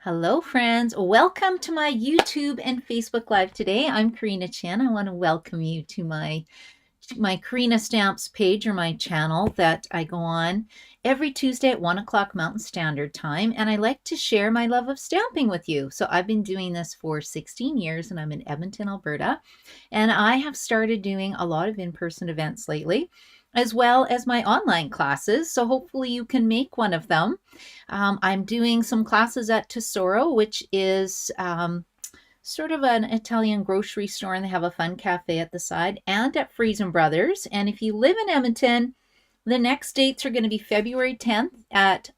Hello friends, welcome to my YouTube and Facebook Live today. I'm Karina Chan. I want to welcome you to my Karina Stamps page or my channel that I go on every Tuesday at 1 o'clock Mountain Standard Time, and I like to share my love of stamping with you. So I've been doing this for 16 years and I'm in Edmonton, Alberta, and I have started doing a lot of in-person events lately, as well as my online classes. So hopefully you can make one of them. I'm doing some classes at Tesoro, which is sort of an Italian grocery store, and they have a fun cafe at the side, and at Freeze Brothers. And if you live in Edmonton, the next dates are going to be February 10th at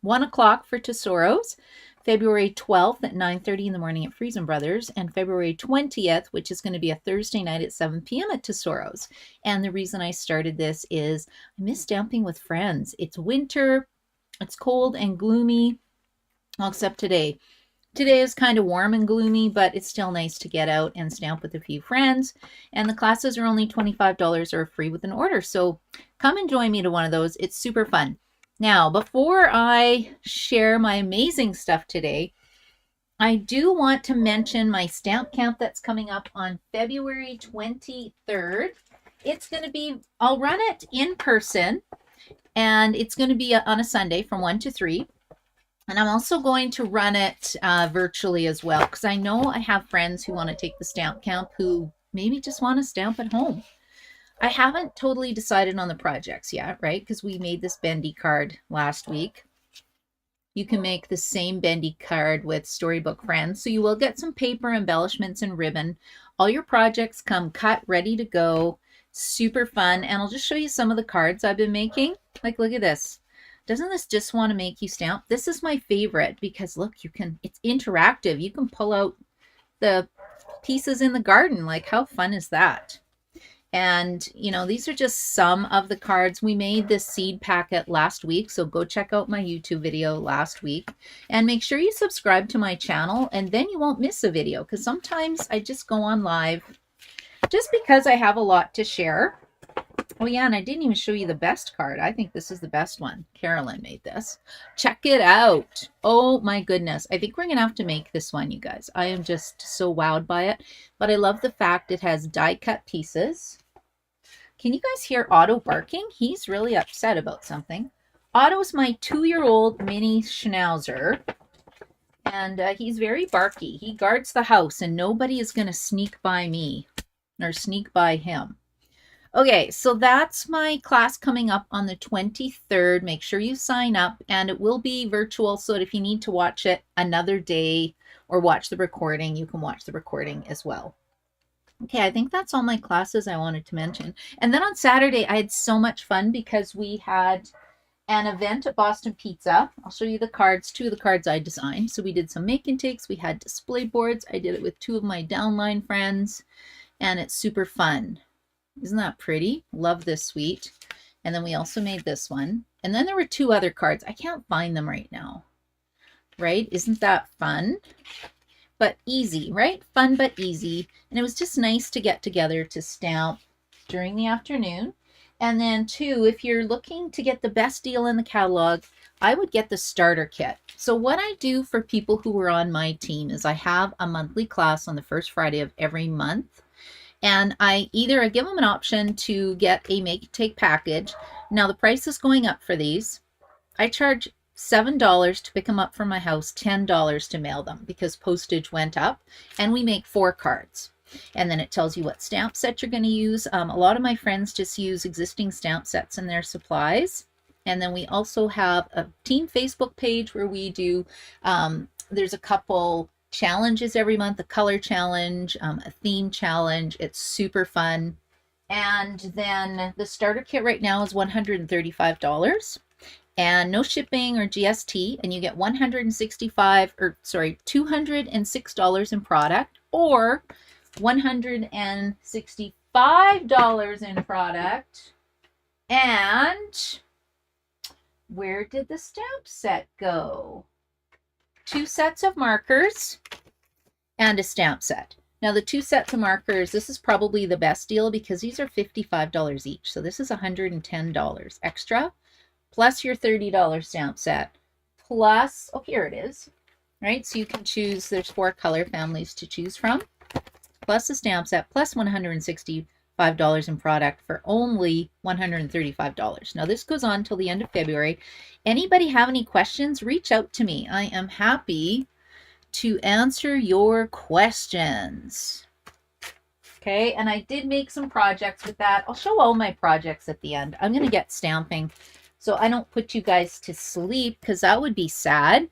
1 o'clock for Tesoro's, February 12th at 9:30 in the morning at Freeze Brothers, and February 20th, which is going to be a Thursday night at 7 p.m. at Tesoro's. And the reason I started this is I miss stamping with friends. It's winter, it's cold and gloomy, well, except today. Today is kind of warm and gloomy, but it's still nice to get out and stamp with a few friends. And the classes are only $25 or free with an order. So come and join me to one of those. It's super fun. Now, before I share my amazing stuff today, I do want to mention my stamp camp that's coming up on February 23rd. It's going to be, I'll run it in person, and it's going to be on a Sunday from 1 to 3. And I'm also going to run it virtually as well, because I know I have friends who want to take the stamp camp who maybe just want to stamp at home. I haven't totally decided on the projects yet, right? Because we made this bendy card last week. You can make the same bendy card with Storybook Friends. So you will get some paper, embellishments, and ribbon. All your projects come cut, ready to go. Super fun. And I'll just show you some of the cards I've been making. Like, look at this. Doesn't this just want to make you stamp? This is my favorite because look, it's interactive. You can pull out the pieces in the garden. Like, how fun is that? And, you know, these are just some of the cards. We made this seed packet last week, so go check out my YouTube video last week. And make sure you subscribe to my channel, and then you won't miss a video, because sometimes I just go on live just because I have a lot to share. Oh yeah, and I didn't even show you the best card. I think this is the best one. Carolyn made this. Check it out. Oh my goodness. I think we're going to have to make this one, you guys. I am just so wowed by it. But I love the fact it has die cut pieces. Can you guys hear Otto barking? He's really upset about something. Otto's my 2-year-old mini schnauzer. And he's very barky. He guards the house, and nobody is going to sneak by me or sneak by him. Okay, so that's my class coming up on the 23rd. Make sure you sign up, and it will be virtual, so that if you need to watch it another day or watch the recording, you can watch the recording as well. Okay, I think that's all my classes I wanted to mention. And then on Saturday, I had so much fun because we had an event at Boston Pizza. I'll show you the cards, 2 of the cards I designed. So we did some make and takes. We had display boards. I did it with 2 of my downline friends, and it's super fun. Isn't that pretty? Love this suite. And then we also made this one. And then there were 2 other cards. I can't find them right now. Right? Isn't that fun? But easy, right? Fun but easy. And it was just nice to get together to stamp during the afternoon. And then 2, if you're looking to get the best deal in the catalog, I would get the starter kit. So what I do for people who are on my team is I have a monthly class on the first Friday of every month. And I give them an option to get a make-and-take package. Now, the price is going up for these. I charge $7 to pick them up from my house, $10 to mail them because postage went up. And we make 4 cards. And then it tells you what stamp set you're going to use. A lot of my friends just use existing stamp sets in their supplies. And then we also have a team Facebook page where we do, there's a couple challenges every month, a color challenge, a theme challenge. It's super fun. And then the starter kit right now is $135 and no shipping or GST, and you get $206 in product or $165 in product. And where did the stamp set go? 2 sets of markers and a stamp set. Now the 2 sets of markers, this is probably the best deal because these are $55 each. So this is $110 extra, plus your $30 stamp set, plus, oh, here it is. right? So you can choose, there's 4 color families to choose from, plus the stamp set, plus $165 in product for only $135. Now this goes on till the end of February. Anybody have any questions? Reach out to me. I am happy to answer your questions. Okay, and I did make some projects with that. I'll show all my projects at the end. I'm going to get stamping so I don't put you guys to sleep because that would be sad.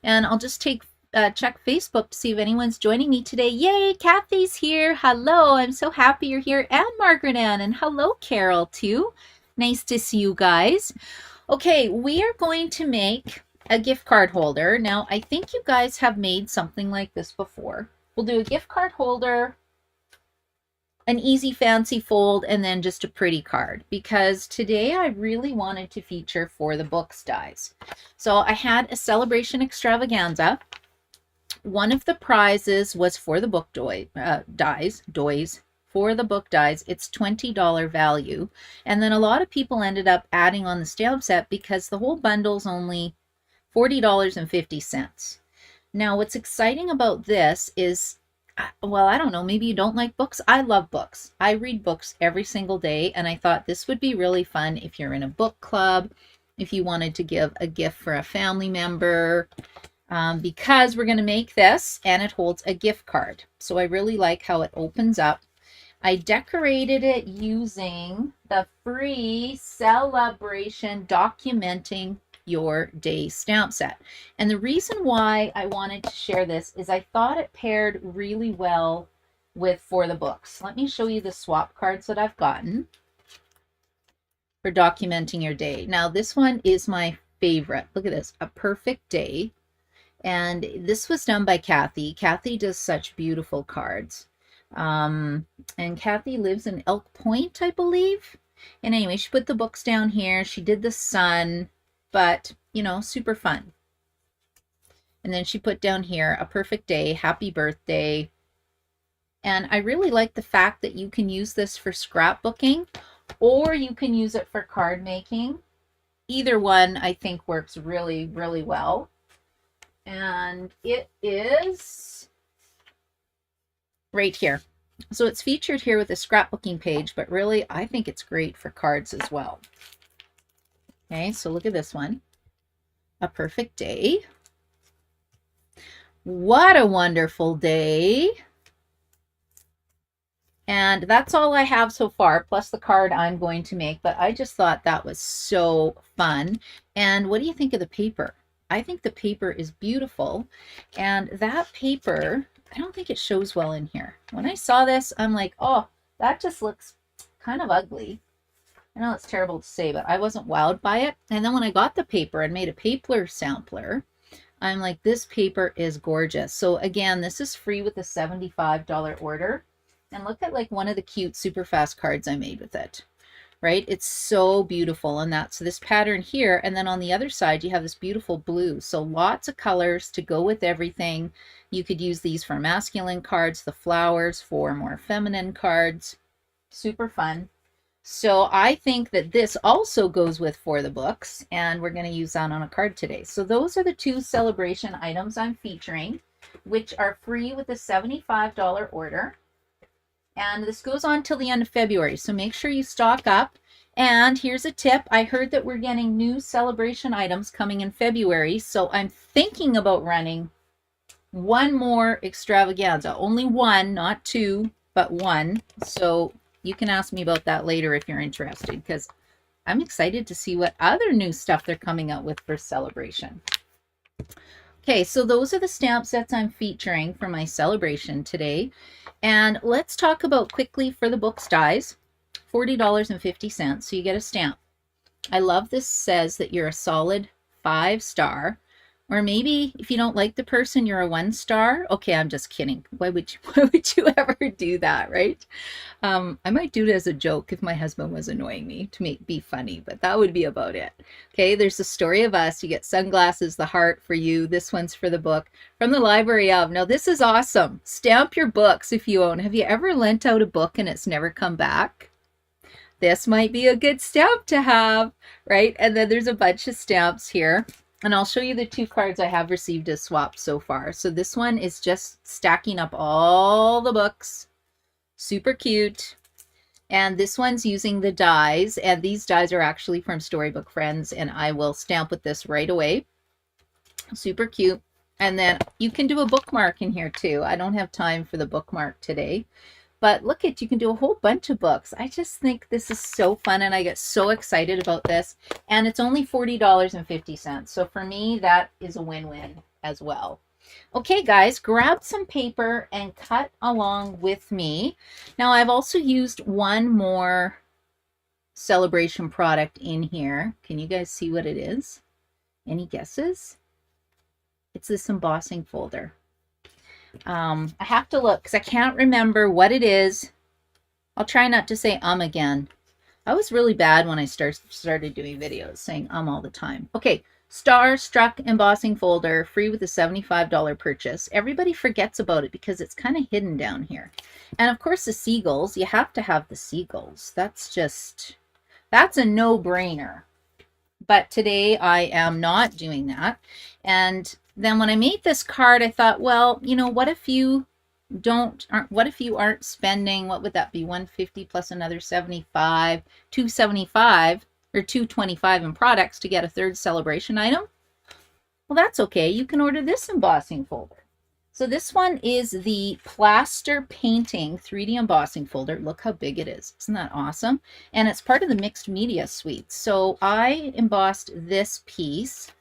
And I'll just check Facebook to see if anyone's joining me today. Yay, Kathy's here. Hello, I'm so happy you're here. And Margaret Ann, and hello, Carol, too. Nice to see you guys. Okay, we are going to make a gift card holder. Now, I think you guys have made something like this before. We'll do a gift card holder, an easy fancy fold, and then just a pretty card, because today I really wanted to feature For the Books dies. So I had a celebration extravaganza. One of the prizes was For the Book dies, For the Book dies. It's $20 value. And then a lot of people ended up adding on the stamp set because the whole bundle's only $40.50. Now, what's exciting about this is, well, I don't know, maybe you don't like books. I love books. I read books every single day, and I thought this would be really fun if you're in a book club, if you wanted to give a gift for a family member, because we're going to make this and it holds a gift card. So I really like how it opens up. I decorated it using the free Sale-a-bration Documenting Your Day stamp set. And the reason why I wanted to share this is I thought it paired really well with For the Books. Let me show you the swap cards that I've gotten for Documenting Your Day. Now this one is my favorite. Look at this, A Perfect Day. And this was done by Kathy. Kathy does such beautiful cards. And Kathy lives in Elk Point, I believe. And anyway, she put the books down here. She did the sun, but, you know, super fun. And then she put down here, A Perfect Day, Happy Birthday. And I really like the fact that you can use this for scrapbooking, or you can use it for card making. Either one, I think, works really, really well. And it is right here. So it's featured here with a scrapbooking page, but really I think it's great for cards as well. Okay, so look at this one. A Perfect Day. What a wonderful day. And that's all I have so far, plus the card I'm going to make, but I just thought that was so fun. And what do you think of the paper? I think the paper is beautiful, and that paper, I don't think it shows well in here. When I saw this, I'm like, oh, that just looks kind of ugly. I know it's terrible to say, but I wasn't wowed by it. And then when I got the paper and made a paper sampler, I'm like, this paper is gorgeous. So again, this is free with a $75 order. And look at like one of the cute super fast cards I made with it. Right? It's so beautiful. And that's this pattern here. And then on the other side, you have this beautiful blue. So lots of colors to go with everything. You could use these for masculine cards, the flowers for more feminine cards. Super fun. So I think that this also goes with For the Books, and we're going to use that on a card today. So those are the 2 celebration items I'm featuring, which are free with a $75 order. And this goes on till the end of February, so make sure you stock up. And here's a tip. I heard that we're getting new celebration items coming in February, so I'm thinking about running one more extravaganza. Only one, not 2, but 1. So you can ask me about that later if you're interested, because I'm excited to see what other new stuff they're coming out with for celebration. Okay, so those are the stamp sets I'm featuring for my celebration today. And let's talk about quickly For the Books dies, $40.50, so you get a stamp. I love this says that you're a solid 5-star, or maybe if you don't like the person, you're a 1-star. Okay, I'm just kidding. Why would you ever do that, right? I might do it as a joke if my husband was annoying me to be funny, but that would be about it. Okay, there's the story of us. You get sunglasses, the heart for you. This one's for the book from the library of. Now this is awesome. Stamp your books if you own. Have you ever lent out a book and it's never come back? This might be a good stamp to have, right? And then there's a bunch of stamps here. And I'll show you the 2 cards I have received as swaps so far. So this one is just stacking up all the books. Super cute. And this one's using the dies. And these dies are actually from Storybook Friends. And I will stamp with this right away. Super cute. And then you can do a bookmark in here too. I don't have time for the bookmark today. But look at, you can do a whole bunch of books. I just think this is so fun and I get so excited about this. And it's only $40.50. So for me, that is a win-win as well. Okay, guys, grab some paper and cut along with me. Now, I've also used one more Sale-a-bration product in here. Can you guys see what it is? Any guesses? It's this embossing folder. I have to look because I can't remember what it is. I'll try not to say again. I was really bad when I started doing videos, saying all the time. Okay, Star Struck embossing folder, free with a $75 purchase. Everybody forgets about it because it's kind of hidden down here. And of course the seagulls, you have to have the seagulls. That's a no-brainer. But today I am not doing that. And then when I made this card, I thought, well, you know, what if you aren't spending, what would that be, 150 plus another 75, 275 or 225 in products to get a 3rd Sale-a-bration item? Well, that's okay. You can order this embossing folder. So this one is the plaster painting 3D embossing folder. Look how big it is. Isn't that awesome? And it's part of the mixed media suite. So I embossed this piece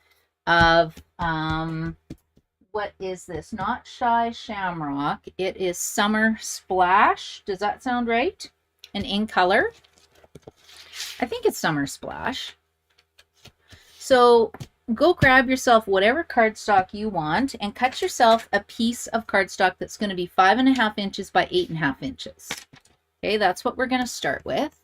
of, what is this? Not Shy Shamrock. It is Summer Splash. Does that sound right? And in color. I think it's Summer Splash. So go grab yourself whatever cardstock you want and cut yourself a piece of cardstock that's going to be 5.5 inches by 8.5 inches. Okay, that's what we're going to start with.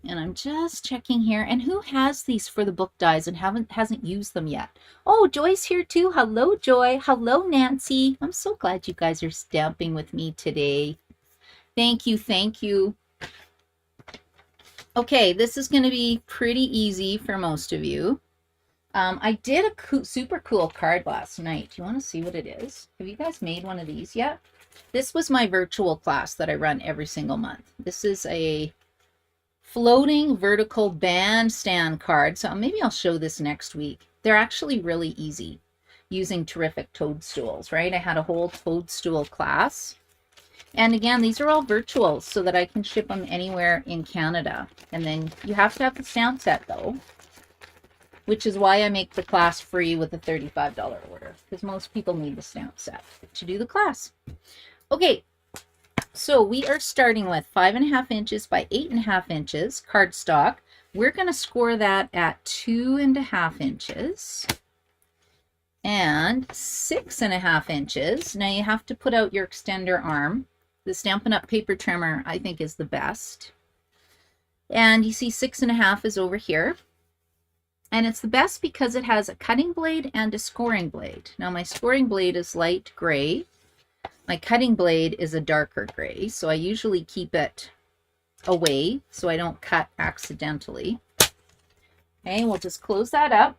And I'm just checking here. And who has these for the book dies and hasn't used them yet? Oh, Joy's here too. Hello, Joy. Hello, Nancy. I'm so glad you guys are stamping with me today. Thank you. Thank you. Okay, this is going to be pretty easy for most of you. I did a super cool card last night. Do you want to see what it is? Have you guys made one of these yet? This was my virtual class that I run every single month. This is a floating vertical bandstand card. So maybe I'll show this next week. They're actually really easy using terrific toadstools, right? I had a whole toadstool class. And again, these are all virtuals so that I can ship them anywhere in Canada. And then you have to have the stamp set though, which is why I make the class free with a $35 order, because most people need the stamp set to do the class. Okay, so we are starting with 5.5 inches by 8.5 inches cardstock. We're going to score that at 2.5 inches and 6.5 inches. Now you have to put out your extender arm. The Stampin' Up paper trimmer I think is the best. And you see 6.5 is over here. And it's the best because it has a cutting blade and a scoring blade. Now my scoring blade is light gray. My cutting blade is a darker gray. So I usually keep it away so I don't cut accidentally. Okay, we'll just close that up.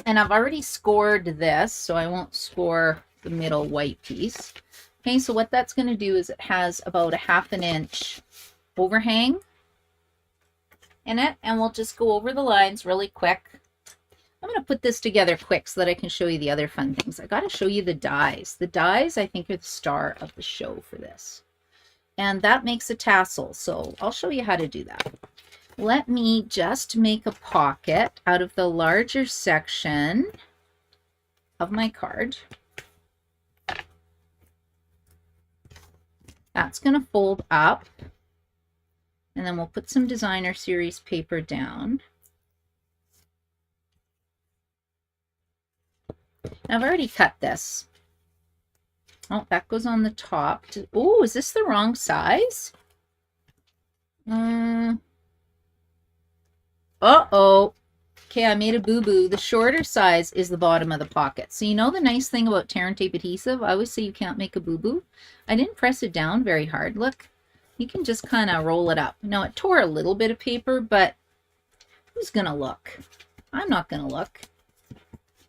And I've already scored this, so I won't score the middle white piece. Okay, so what that's going to do is it has about 1/2 inch overhang in it, and we'll just go over the lines really quick. I'm going to put this together quick so that I can show you the other fun things. I got to show you the dies. The dies, I think, are the star of the show for this. And that makes a tassel, so I'll show you how to do that. Let me just make a pocket out of the larger section of my card. That's going to fold up. And then we'll put some designer series paper down. I've already cut this. Oh, that goes on the top. Oh, is this the wrong size? Uh-oh. Okay, I made a boo-boo. The shorter size is the bottom of the pocket. So you know the nice thing about tear and tape adhesive? I always say you can't make a boo-boo. I didn't press it down very hard. Look, you can just kind of roll it up. Now, it tore a little bit of paper, but who's going to look? I'm not going to look.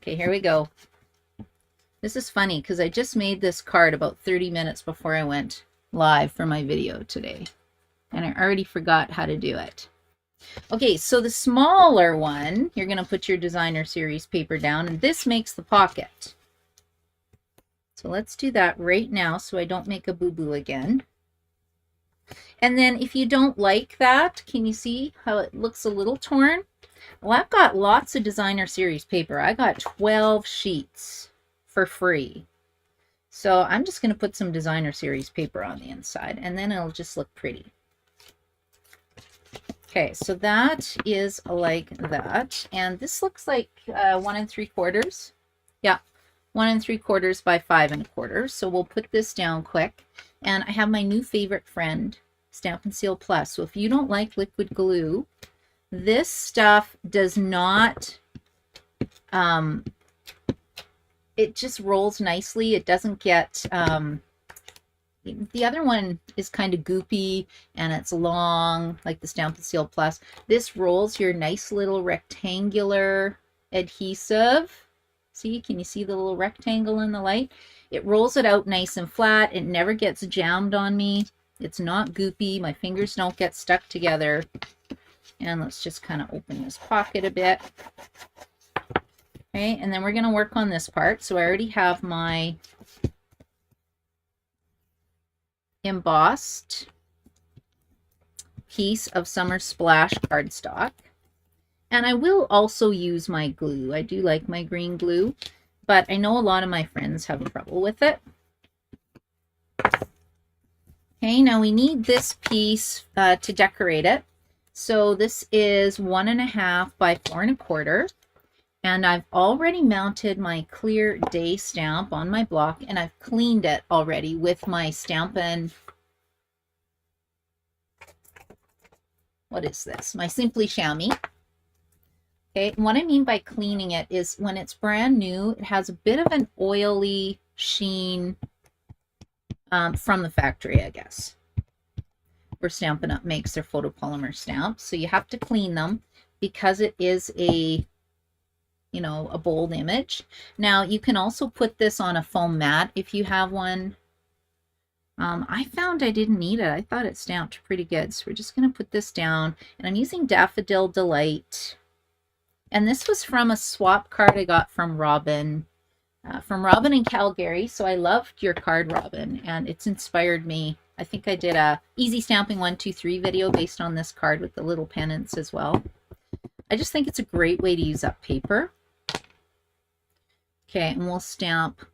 Okay, here we go. This is funny because I just made this card about 30 minutes before I went live for my video today. And I already forgot how to do it. Okay, so the smaller one, you're going to put your designer series paper down, and this makes the pocket. So let's do that right now so I don't make a boo-boo again. And then if you don't like that, can you see how it looks a little torn? Well, I've got lots of designer series paper. I got 12 sheets for free. So I'm just going to put some designer series paper on the inside, and then it'll just look pretty. Okay, so that is like that. And this looks like 1 3/4. Yeah, 1 3/4 by 5 1/4. So we'll put this down quick. And I have my new favorite friend, Stampin' Seal Plus. So if you don't like liquid glue, this stuff does not, it just rolls nicely. It doesn't get, the other one is kind of goopy and it's long, like the Stampin' Seal Plus. This rolls your nice little rectangular adhesive. See, can you see the little rectangle in the light? It rolls it out nice and flat. It never gets jammed on me. It's not goopy. My fingers don't get stuck together. And let's just kind of open this pocket a bit. Okay, and then we're going to work on this part. So I already have my embossed piece of Summer Splash cardstock. And I will also use my glue. I do like my green glue, but I know a lot of my friends have trouble with it. Okay, now we need this piece to decorate it. So this is 1 1/2 by 4 1/4. And I've already mounted my Clear Day stamp on my block, and I've cleaned it already with my Stampin', what is this? My Simply Chamois. Okay, and what I mean by cleaning it is when it's brand new, it has a bit of an oily sheen from the factory, I guess, where Stampin' Up makes their photopolymer stamps. So you have to clean them because it is a, you know, a bold image. Now you can also put this on a foam mat if you have one. I found I didn't need it. I thought it stamped pretty good. So we're just going to put this down, and I'm using Daffodil Delight. And this was from a swap card I got from Robin in Calgary. So I loved your card, Robin, and it's inspired me. I think I did a Easy Stamping 1, 2, 3 video based on this card with the little pennants as well. I just think it's a great way to use up paper. Okay, and we'll stamp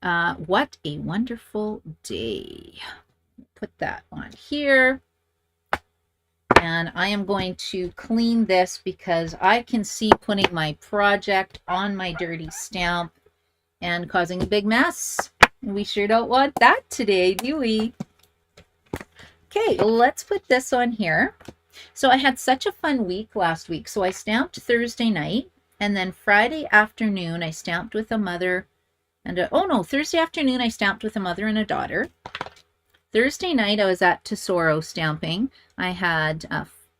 What a Wonderful Day. Put that on here. And I am going to clean this because I can see putting my project on my dirty stamp and causing a big mess. We sure don't want that today, do we? Okay, let's put this on here. So I had such a fun week last week. So I stamped Thursday night, and then Friday afternoon I stamped with a mother and a, oh no, Thursday afternoon I stamped with a mother and a daughter. Thursday night I was at Tesoro stamping. I had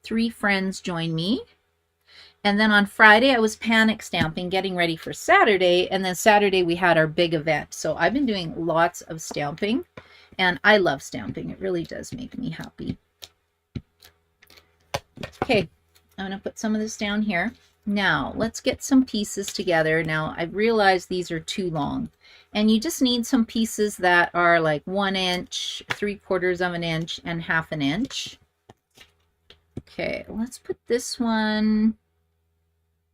3 friends join me. And then on Friday I was panic stamping, getting ready for Saturday. And then Saturday we had our big event. So I've been doing lots of stamping, and I love stamping. It really does make me happy. Okay, I'm going to put some of this down here. Now let's get some pieces together. Now I realize these are too long, and you just need some pieces that are like 1 inch, 3/4 of an inch, and 1/2 an inch. Okay, let's put this one.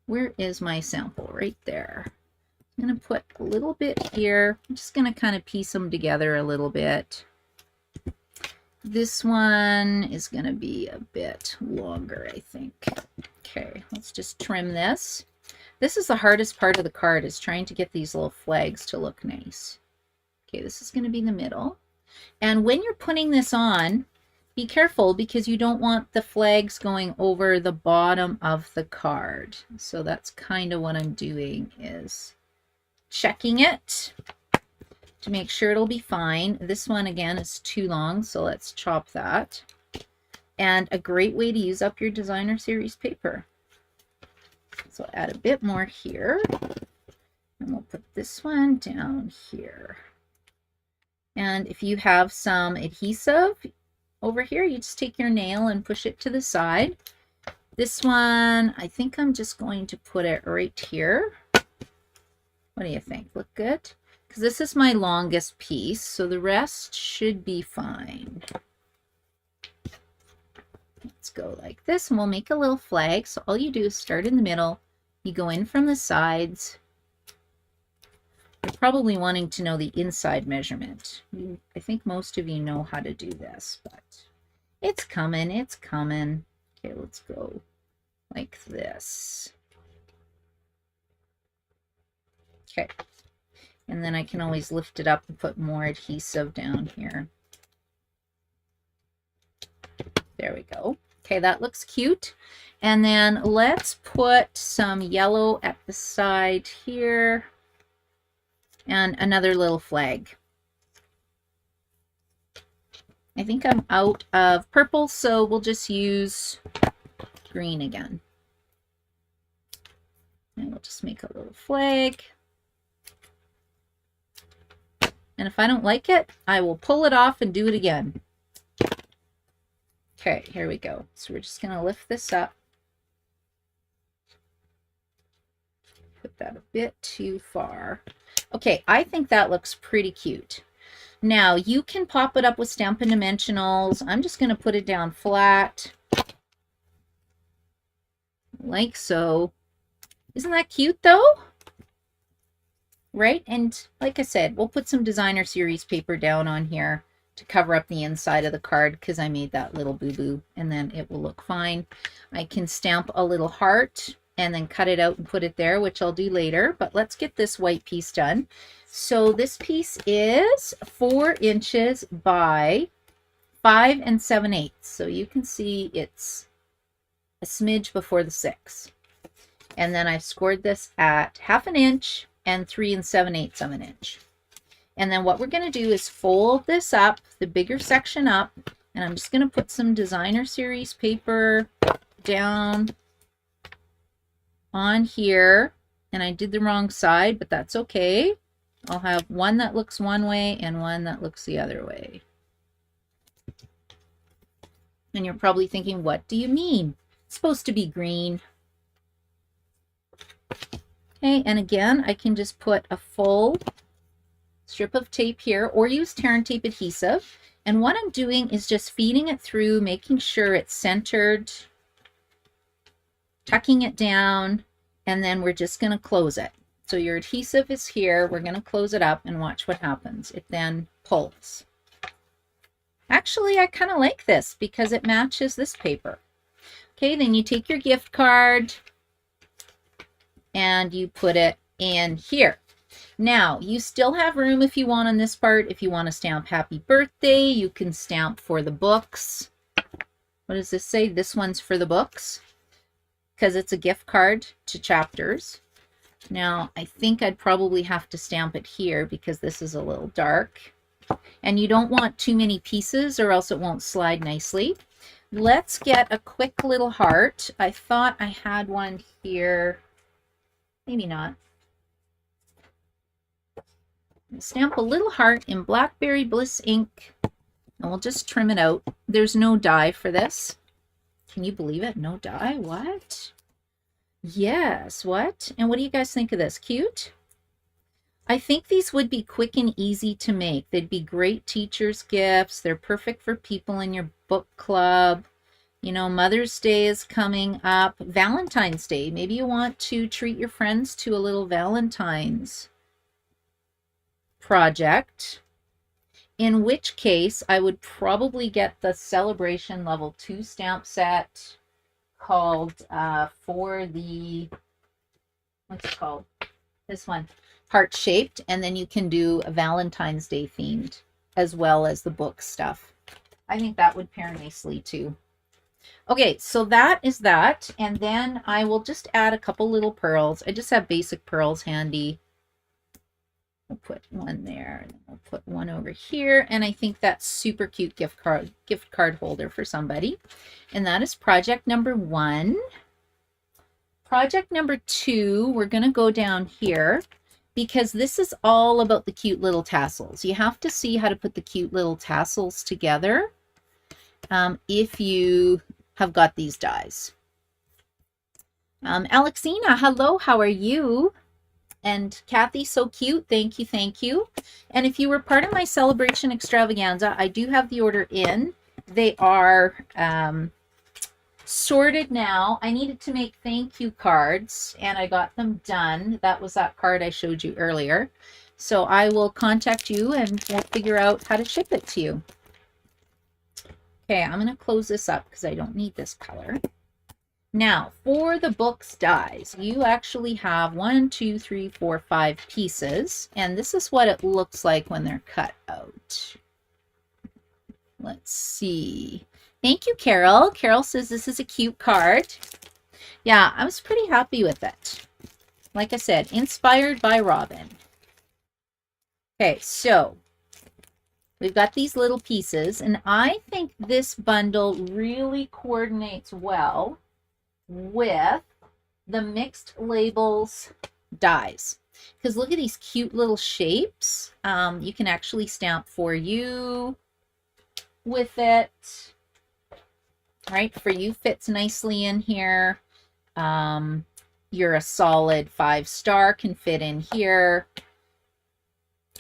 Where is my sample? Right there. I'm going to put a little bit here. I'm just going to kind of piece them together a little bit. This one is going to be a bit longer, I think. Okay, let's just trim this. This is the hardest part of the card, is trying to get these little flags to look nice. Okay, this is going to be the middle. And when you're putting this on, be careful because you don't want the flags going over the bottom of the card. So that's kind of what I'm doing, is checking it to make sure it'll be fine. This one again is too long, so let's chop that. And a great way to use up your designer series paper. So add a bit more here. And we'll put this one down here. And if you have some adhesive over here, you just take your nail and push it to the side. This one, I think I'm just going to put it right here. What do you think? Look good? Because this is my longest piece, so the rest should be fine. Let's go like this, and we'll make a little flag. So all you do is start in the middle. You go in from the sides. You're probably wanting to know the inside measurement. I think most of you know how to do this, but it's coming, it's coming. Okay, let's go like this. Okay, and then I can always lift it up and put more adhesive down here. There we go. Okay, that looks cute. And then let's put some yellow at the side here. And another little flag. I think I'm out of purple, so we'll just use green again. And we'll just make a little flag. And if I don't like it, I will pull it off and do it again. Okay, here we go. So we're just going to lift this up. Put that a bit too far. Okay, I think that looks pretty cute. Now, you can pop it up with Stampin' Dimensionals. I'm just going to put it down flat. Like so. Isn't that cute, though? Right? And like I said, we'll put some designer series paper down on here to cover up the inside of the card because I made that little boo-boo, and then it will look fine. I can stamp a little heart and then cut it out and put it there, which I'll do later. But let's get this white piece done. So this piece is 4 inches by 5 7/8. So you can see it's a smidge before the 6. And then I've scored this at 1/2 inch and 3 7/8 of an inch. And then what we're going to do is fold this up, the bigger section up, and I'm just going to put some designer series paper down on here. And I did the wrong side, but that's okay. I'll have one that looks one way and one that looks the other way. And you're probably thinking, what do you mean? It's supposed to be green. Okay, and again, I can just put a full strip of tape here or use tear and tape adhesive. And what I'm doing is just feeding it through, making sure it's centered, tucking it down, and then we're just going to close it. So your adhesive is here. We're going to close it up and watch what happens. It then pulls. Actually, I kind of like this because it matches this paper. Okay, then you take your gift card and you put it in here. Now, you still have room if you want on this part. If you want to stamp happy birthday, you can stamp for the books. What does this say? This one's for the books because it's a gift card to chapters. Now, I think I'd probably have to stamp it here because this is a little dark. And you don't want too many pieces or else it won't slide nicely. Let's get a quick little heart. I thought I had one here. Maybe not. Stamp a little heart in Blackberry Bliss ink. And we'll just trim it out. There's no die for this. Can you believe it? No die? What? Yes, what? And what do you guys think of this? Cute? I think these would be quick and easy to make. They'd be great teacher's gifts. They're perfect for people in your book club. You know, Mother's Day is coming up. Valentine's Day. Maybe you want to treat your friends to a little Valentine's project. In which case, I would probably get the Sale-a-bration level 2 stamp set called for the, what's it called? This one, heart shaped, and then you can do a Valentine's Day themed as well as the book stuff. I think that would pair nicely too. Okay, so that is that, and then I will just add a couple little pearls. I just have basic pearls handy. We'll put one there, and then we'll put one over here, and I think that's super cute gift card holder for somebody. And that is project number 1. Project number 2, we're going to go down here, because this is all about the cute little tassels. You have to see how to put the cute little tassels together if you have got these dies. Alexina, hello, how are you? And Kathy, so cute. Thank you, thank you. And if you were part of my celebration extravaganza, I do have the order in. They are sorted now. I needed to make thank you cards, and I got them done. That was that card I showed you earlier. So I will contact you, and we'll figure out how to ship it to you. Okay, I'm going to close this up because I don't need this color. Now, for the book's dies, you actually have 1, 2, 3, 4, 5 pieces, and this is what it looks like when they're cut out. Let's see. Thank you, Carol. Carol says this is a cute card. Yeah, I was pretty happy with it. Like I said, inspired by Robin. Okay, so we've got these little pieces, and I think this bundle really coordinates well with the mixed labels dies, because look at these cute little shapes. You can actually stamp for you with it, right? For you fits nicely in here. You're a solid 5-star can fit in here.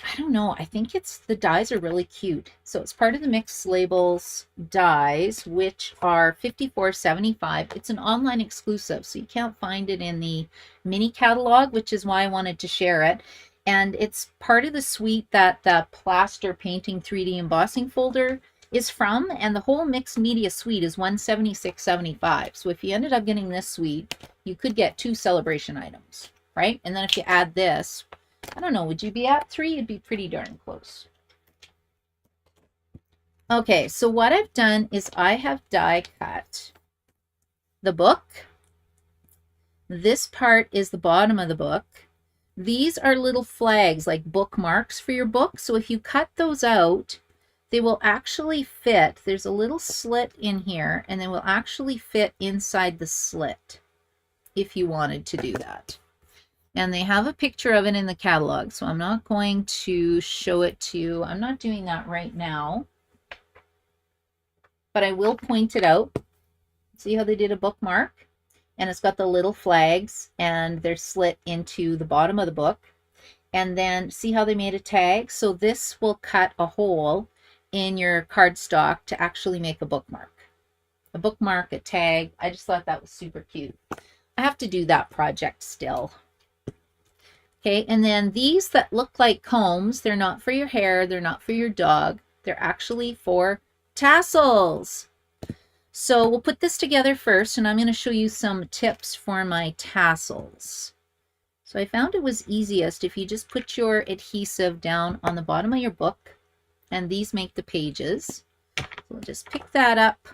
I don't know. I think the dies are really cute. So it's part of the mixed labels dies, which are $54.75. It's an online exclusive, so you can't find it in the mini catalog, which is why I wanted to share it. And it's part of the suite that the plaster painting 3D embossing folder is from, and the whole mixed media suite is $176.75. So if you ended up getting this suite, you could get 2 celebration items, right? And then if you add this, I don't know, would you be at 3? You'd be pretty darn close. Okay, so what I've done is I have die cut the book. This part is the bottom of the book. These are little flags, like bookmarks for your book. So if you cut those out, they will actually fit. There's a little slit in here, and they will actually fit inside the slit if you wanted to do that. And they have a picture of it in the catalog, so I'm not going to show it to you. I'm not doing that right now, but I will point it out. See how they did a bookmark? And it's got the little flags, and they're slit into the bottom of the book. And then see how they made a tag? So this will cut a hole in your cardstock to actually make a bookmark. A bookmark, a tag. I just thought that was super cute. I have to do that project still. Okay, and then these that look like combs, they're not for your hair, they're not for your dog, they're actually for tassels. So we'll put this together first, and I'm going to show you some tips for my tassels. So I found it was easiest if you just put your adhesive down on the bottom of your book, and these make the pages. So I'll just pick that up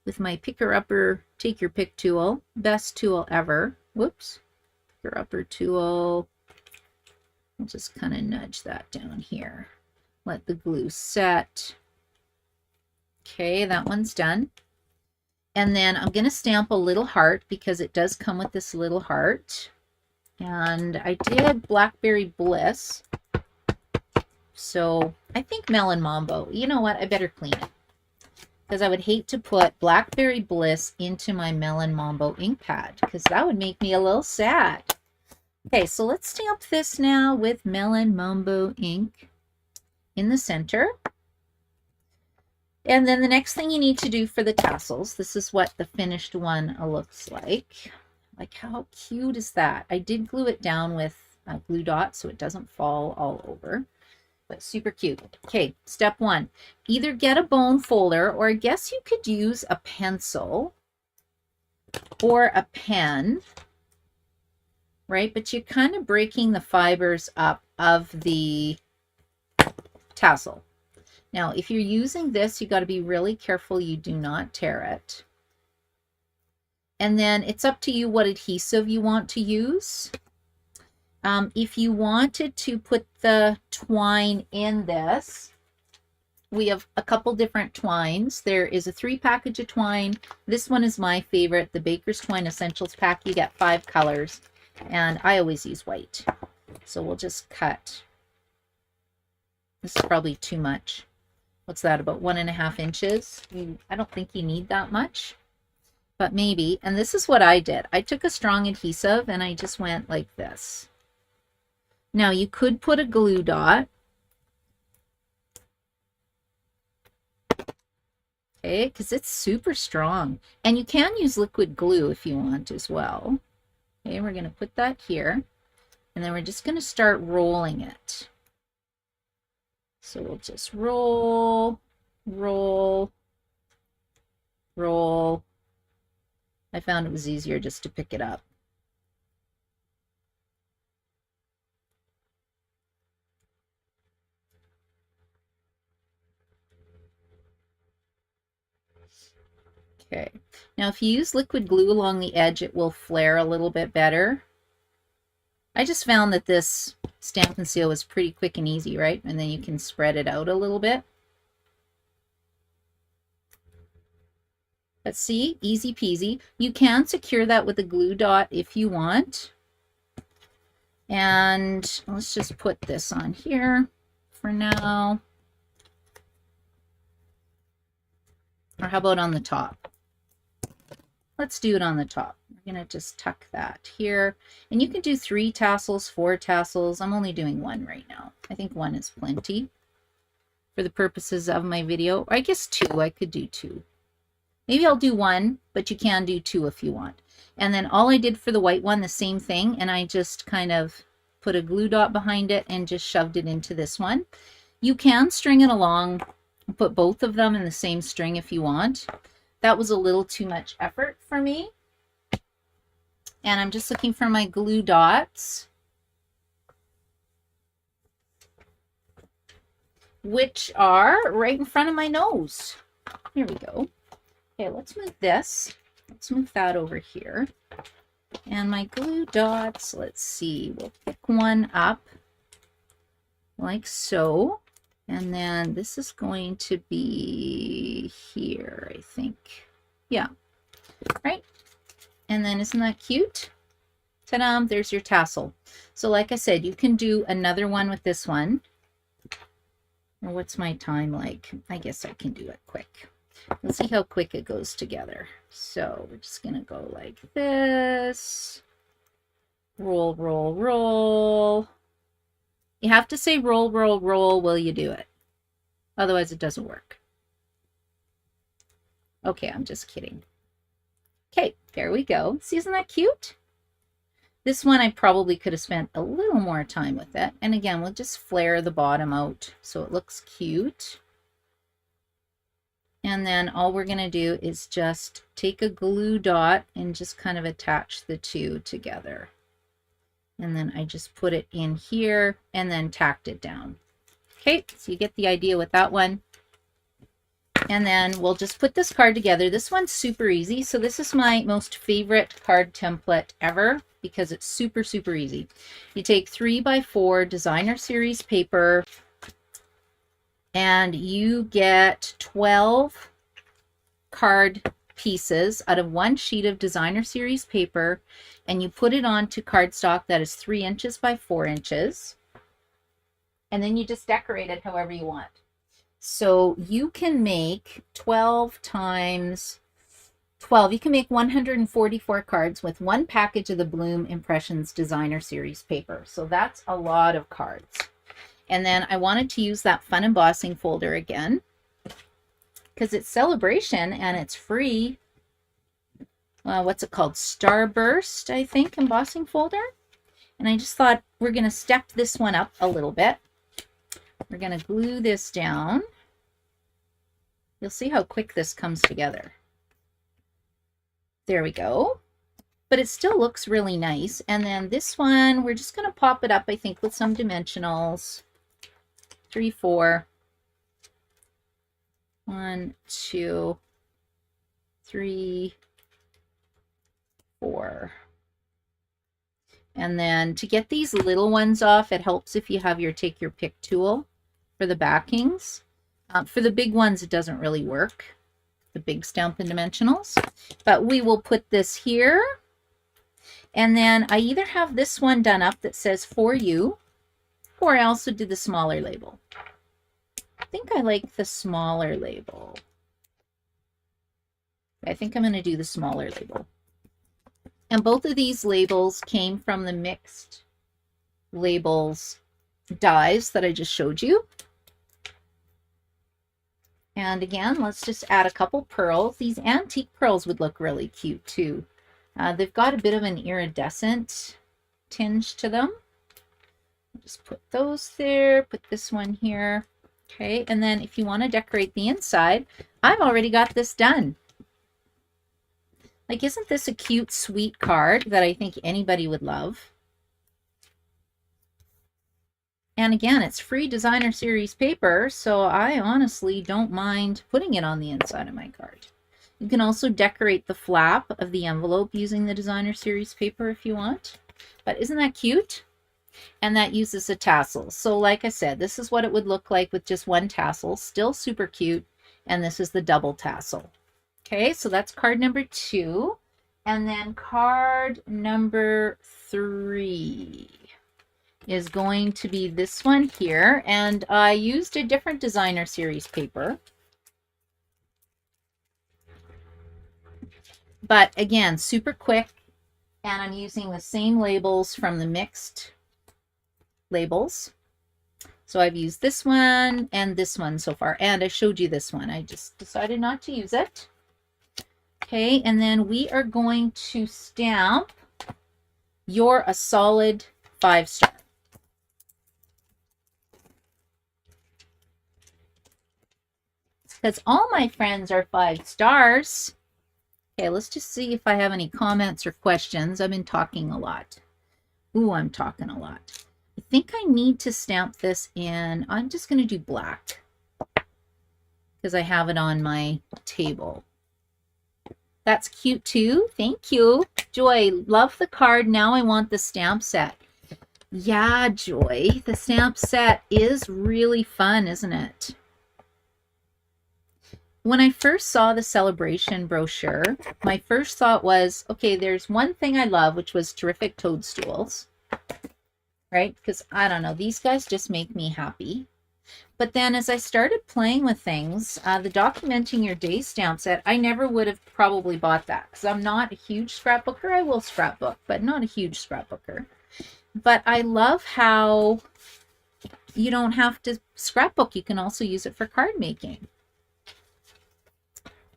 with my picker-upper, take your pick tool, best tool ever. Whoops, picker-upper tool. I'll just kind of nudge that down here. Let the glue set. Okay, that one's done. And then I'm going to stamp a little heart because it does come with this little heart. And I did Blackberry Bliss. So I think Melon Mambo. You know what? I better clean it, because I would hate to put Blackberry Bliss into my Melon Mambo ink pad, because that would make me a little sad. Okay, so let's stamp this now with Melon Mambo ink in the center. And then the next thing you need to do for the tassels, this is what the finished one looks like. Like, how cute is that? I did glue it down with glue dots so it doesn't fall all over, but super cute. Okay, step 1, either get a bone folder, or I guess you could use a pencil or a pen. Right, but you're kind of breaking the fibers up of the tassel. Now, if you're using this, you got to be really careful you do not tear it. And then it's up to you what adhesive you want to use. If you wanted to put the twine in this, we have a couple different twines. There is a 3-package of twine. This one is my favorite, the Baker's Twine Essentials pack. You get 5 colors. And I always use white. So we'll just cut. This is probably too much. What's that, about 1.5 inches? I don't think you need that much, but maybe. And this is what I did. I took a strong adhesive and I just went like this. Now you could put a glue dot. Okay, because it's super strong. And you can use liquid glue if you want as well. Okay, we're going to put that here. And then we're just going to start rolling it. So we'll just roll, roll, roll. I found it was easier just to pick it up. Okay, now if you use liquid glue along the edge, it will flare a little bit better. I just found that this Stamp and Seal was pretty quick and easy, right? And then you can spread it out a little bit. But see, easy peasy. You can secure that with a glue dot if you want. And let's just put this on here for now. Or how about on the top? Let's do it on the top. We're going to just tuck that here. And you can do 3 tassels, 4 tassels. I'm only doing 1 right now. I think 1 is plenty for the purposes of my video. I guess 2. I could do 2. Maybe I'll do 1, but you can do 2 if you want. And then all I did for the white one, the same thing. And I just kind of put a glue dot behind it and just shoved it into this one. You can string it along, put both of them in the same string if you want. That was a little too much effort for me. And I'm just looking for my glue dots, which are right in front of my nose. Here we go. Okay, let's move this. Let's move that over here. And my glue dots, let's see, we'll pick one up like so. And then this is going to be here, I think. Yeah, right? And then isn't that cute? Ta-da, there's your tassel. So like I said, you can do another one with this one. Or what's my time like? I guess I can do it quick. Let's see how quick it goes together. So we're just going to go like this. Roll, roll, roll. You have to say roll, roll, roll while you do it. Otherwise it doesn't work. Okay, I'm just kidding. Okay, there we go. See, isn't that cute? This one I probably could have spent a little more time with it. And again, we'll just flare the bottom out so it looks cute. And then all we're going to do is just take a glue dot and just kind of attach the two together. And then I just put it in here and then tacked it down. Okay, so you get the idea with that one. And then we'll just put this card together. This one's super easy. So this is my most favorite card template ever because it's super, super easy. You take 3x4 designer series paper and you get 12 card pieces out of 1 sheet of designer series paper, and you put it onto cardstock that is 3 inches by 4 inches, and then you just decorate it however you want. So you can make 12 times 12. You can make 144 cards with 1 package of the Bloom Impressions designer series paper. So that's a lot of cards. And then I wanted to use that fun embossing folder again because it's Sale-a-bration and it's free. What's it called? Starburst, I think, embossing folder. And I just thought we're going to step this one up a little bit. We're going to glue this down. You'll see how quick this comes together. There we go. But it still looks really nice. And then this one, we're just going to pop it up, I think, with some dimensionals. 3, 4. 1, 2, 3, 4. And then to get these little ones off, it helps if you have your take your pick tool for the backings. For the big ones, it doesn't really work, the big Stampin' Dimensionals. But we will put this here. And then I either have this one done up that says for you, or I also did the smaller label. I think I like the smaller label. I think I'm going to do the smaller label. And both of these labels came from the mixed labels dies that I just showed you. And again, let's just add a couple pearls. These antique pearls would look really cute too. They've got a bit of an iridescent tinge to them. Just put those there, put this one here. Okay, and then if you want to decorate the inside, I've already got this done. Like, isn't this a cute, sweet card that I think anybody would love? And again, it's free designer series paper, so I honestly don't mind putting it on the inside of my card. You can also decorate the flap of the envelope using the designer series paper if you want. But isn't that cute? And that uses a tassel. So like I said, this is what it would look like with just one tassel. Still super cute. And this is the double tassel. Okay, so that's card number 2. And then card number 3 is going to be this one here. And I used a different designer series paper. But again, super quick. And I'm using the same labels from the mixed labels. So I've used this one and this one so far. And I showed you this one. I just decided not to use it. Okay, and then we are going to stamp You're a Solid 5-star. Because all my friends are 5 stars. Okay, let's just see if I have any comments or questions. I've been talking a lot. Ooh, I'm talking a lot. I think I need to stamp this in. I'm just going to do black because I have it on my table. That's cute too. Thank you. Joy, love the card. Now I want the stamp set. Yeah, Joy, the stamp set is really fun, isn't it? When I first saw the Sale-a-bration brochure, my first thought was, okay, there's one thing I love, which was terrific toadstools, right? Because I don't know, these guys just make me happy. But then as I started playing with things, the Documenting Your Day stamp set, I never would have probably bought that because I'm not a huge scrapbooker. I will scrapbook, but not a huge scrapbooker. But I love how you don't have to scrapbook. You can also use it for card making.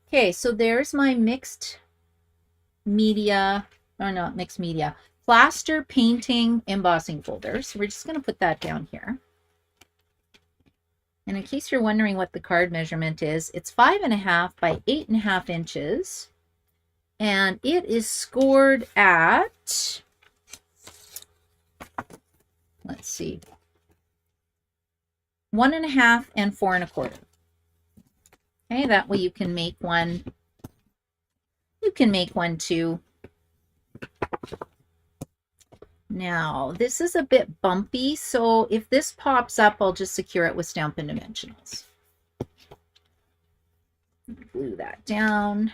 Okay, so there's my mixed media, or not mixed media, plaster painting embossing folder. So we're just going to put that down here. And in case you're wondering what the card measurement is, it's 5.5 by 8.5 inches. And it is scored at, let's see, 1.5 and 4.25. Okay, that way you can make one. You can make one too. Now, this is a bit bumpy, so if this pops up, I'll just secure it with Stampin' Dimensionals. Glue that down.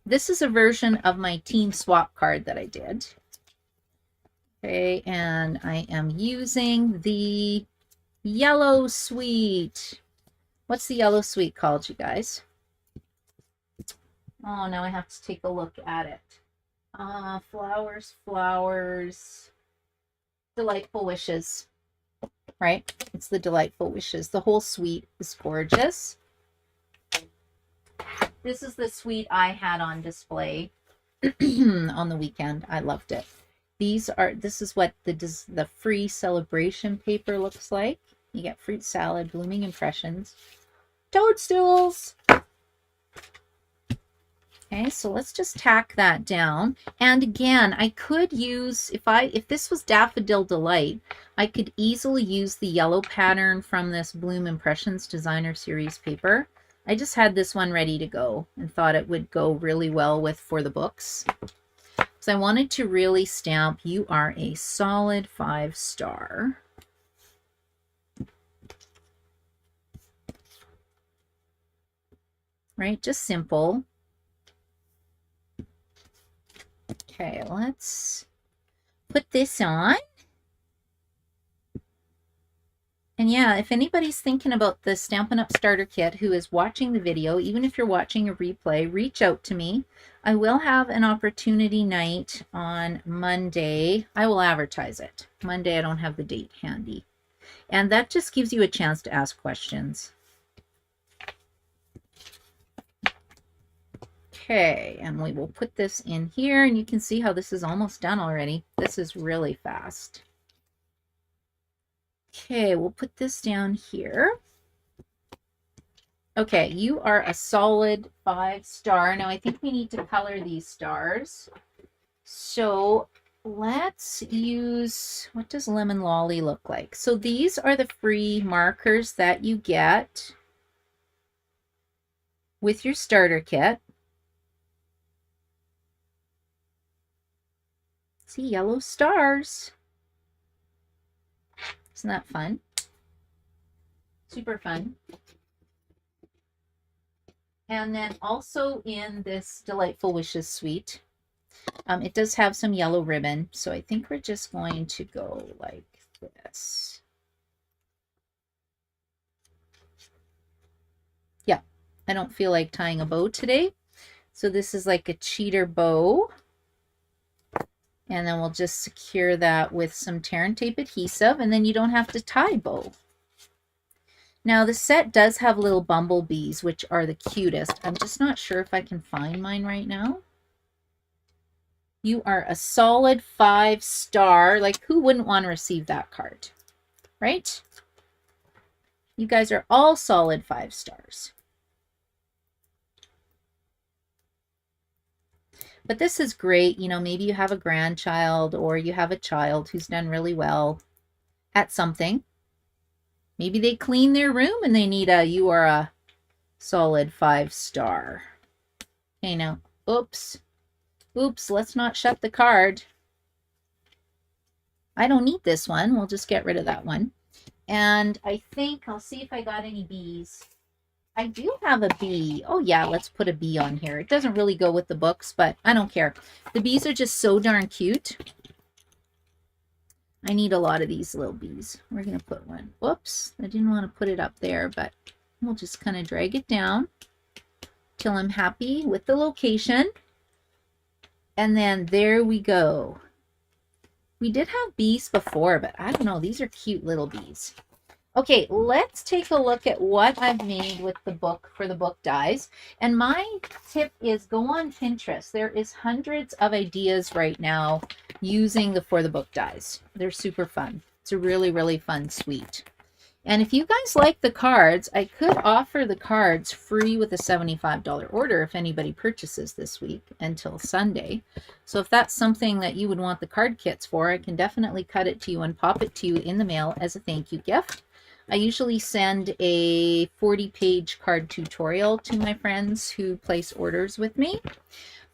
This is a version of my team swap card that I did. Okay, and I am using the Yellow Suite. What's the Yellow Suite called, you guys? Oh, now I have to take a look at it. Flowers, flowers. Delightful Wishes, right? It's the Delightful Wishes. The whole suite is gorgeous. This is the suite I had on display on the weekend. I loved it. This is what the free Sale-a-bration paper looks like. You get fruit salad, blooming impressions, toadstools. Okay, so let's just tack that down. And again, I could use, if this was Daffodil Delight, I could easily use the yellow pattern from this Bloom Impressions Designer Series paper. I just had this one ready to go and thought it would go really well with for the books. So I wanted to really stamp You Are a Solid 5-star. Right, just simple. Okay, let's put this on. And yeah, if anybody's thinking about the Stampin' Up Starter Kit who is watching the video, even if you're watching a replay, reach out to me. I will have an opportunity night on Monday. I will advertise it. Monday, I don't have the date handy. And that just gives you a chance to ask questions. Okay, and we will put this in here, and you can see how this is almost done already. This is really fast. Okay, we'll put this down here. Okay, you are a solid 5-star. Now, I think we need to color these stars. So let's use, what does Lemon Lolly look like? So these are the free markers that you get with your starter kit. See, yellow stars. Isn't that fun? Super fun. And then also in this Delightful Wishes suite, it does have some yellow ribbon. So I think we're just going to go like this. Yeah, I don't feel like tying a bow today. So this is like a cheater bow. And then we'll just secure that with some tear and tape adhesive, and then you don't have to tie bow. Now the set does have little bumblebees, which are the cutest. I'm just not sure if I can find mine right now. You are a solid 5-star. Like, who wouldn't want to receive that card, right? You guys are all solid 5 stars. But this is great. You know, maybe you have a grandchild or you have a child who's done really well at something. Maybe they clean their room and they need you are a solid 5-star. Okay, now, oops, let's not shut the card. I don't need this one. We'll just get rid of that one. And I think, I'll see if I got any bees. I do have a bee. Oh yeah, let's put a bee on here. It doesn't really go with the books, but I don't care. The bees are just so darn cute. I need a lot of these little bees. We're going to put one. Whoops, I didn't want to put it up there, but we'll just kind of drag it down till I'm happy with the location. And then there we go. We did have bees before, but I don't know. These are cute little bees. Okay, let's take a look at what I've made with the book for the book dies. And my tip is go on Pinterest. There is hundreds of ideas right now using the For the Book Dies. They're super fun. It's a really, really fun suite. And if you guys like the cards, I could offer the cards free with a $75 order if anybody purchases this week until Sunday. So if that's something that you would want the card kits for, I can definitely cut it to you and pop it to you in the mail as a thank you gift. I usually send a 40-page card tutorial to my friends who place orders with me,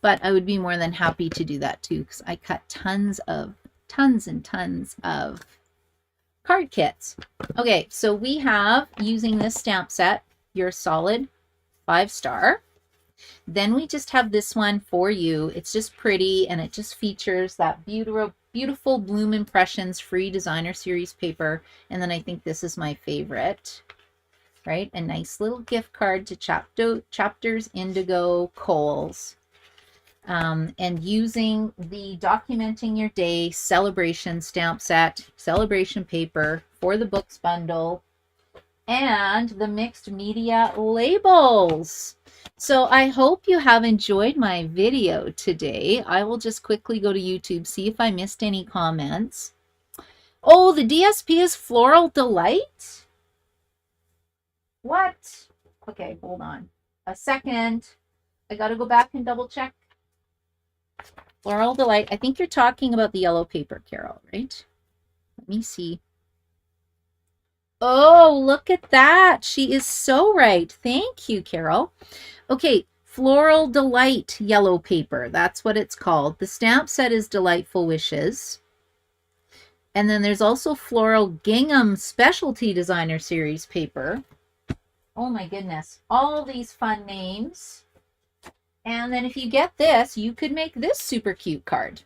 but I would be more than happy to do that too because I cut tons and tons of card kits. Okay, so we have, using this stamp set, your solid 5-star. Then we just have this one for you. It's just pretty, and it just features that beautiful Bloom Impressions free designer series paper. And then I think this is my favorite, right? A nice little gift card to Chapters Indigo Coals. And using the Documenting Your Day Celebration stamp set, celebration paper for the books bundle, and the mixed media labels. So I hope you have enjoyed my video today. I will just quickly go to YouTube, see if I missed any comments. Oh, the DSP is Floral Delight? What? Okay, hold on a second. I got to go back and double check. Floral Delight. I think you're talking about the yellow paper, Carol, right? Let me see. Oh, look at that. She is so right. Thank you, Carol. Okay, Floral Delight yellow paper. That's what it's called. The stamp set is Delightful Wishes. And then there's also Floral Gingham Specialty Designer Series paper. Oh my goodness. All these fun names. And then if you get this, you could make this super cute card.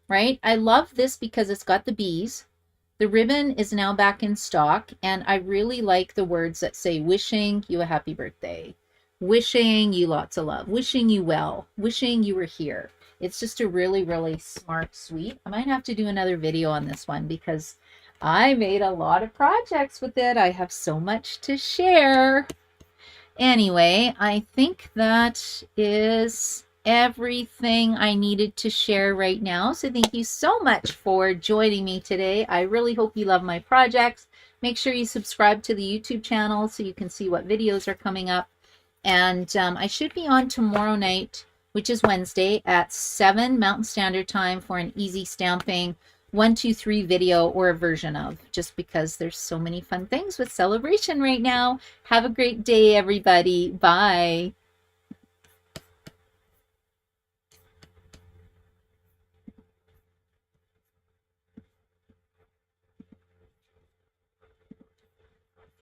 right? I love this because it's got the bees. The ribbon is now back in stock, and I really like the words that say wishing you a happy birthday, wishing you lots of love, wishing you well, wishing you were here. It's just a really, really smart suite. I might have to do another video on this one because I made a lot of projects with it. I have so much to share. Anyway, I think that is everything I needed to share right now. So thank you so much for joining me today. I really hope you love my projects. Make sure you subscribe to the YouTube channel so you can see what videos are coming up. And I should be on tomorrow night, which is Wednesday at 7 Mountain Standard Time for an easy stamping 1, 2, 3 video or a version of, just because there's so many fun things with Sale-a-bration right now. Have a great day, everybody. Bye.